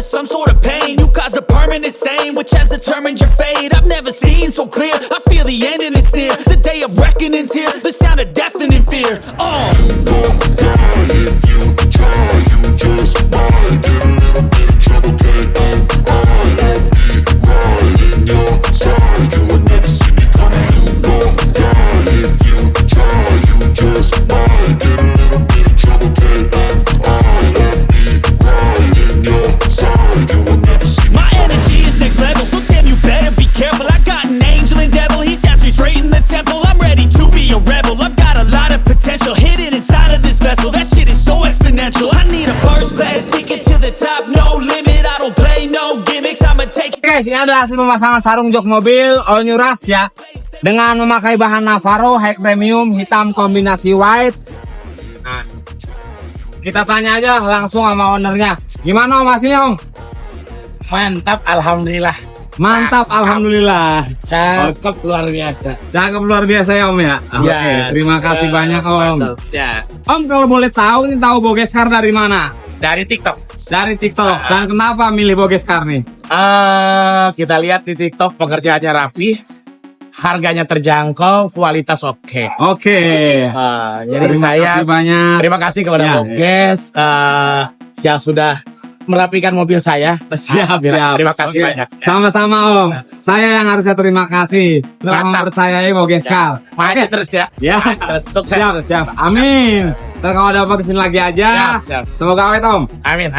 of some sort of pain. You caused a permanent stain, which has determined your fate. I've never seen so clear, I feel the end and it's near. The day of reckoning's here, the sound of deafening fear. You gon' die if you try. You just might get a little bit of trouble, KMI. FE right in your side. You will never see me coming. You gon' die if you try. You just might get a little bit of trouble, KMI. FE right in your side. You will never see me. My energy is next level, so damn you better be careful. I got an angel and devil, he stabs me straight in the temple. I'm ready to be a rebel, I've got a lot of potential hidden inside of this vessel. That shit is so exponential. I need a first class ticket to the top, no limit. I don't play no gimmicks, I'ma take it. Guys, ini adalah hasil pemasangan sarung jok mobil all new rush ya, dengan memakai bahan Navarro high premium hitam kombinasi white. Nah, kita tanya aja langsung sama ownernya. Gimana om hasilnya om? Mantap, alhamdulillah. Mantap, alhamdulillah. Cakep luar biasa. Cakep luar biasa ya om ya. Oke, terima kasih banyak om. Mantap. Ya, Om kalau boleh tahu nih, tahu Boges Car dari mana? dari TikTok. Dari TikTok. Dan kenapa milih Boges Car nih? Kita lihat di TikTok pekerjaannya rapi, harganya terjangkau, kualitas oke. Oke. Jadi Terima saya kasih banyak. terima kasih kepada Ya, Boges yang sudah merapikan mobil saya. Siap. Terima kasih Oke. banyak. Sama-sama om. Saya yang harusnya terima kasih telah Mantap. mempercayai Boges Car. Maju terus ya. Ya. Terus sukses. Siap. Amin. Ntar kalau ada apa kesini lagi aja. Siap. Semoga awet om. Amin.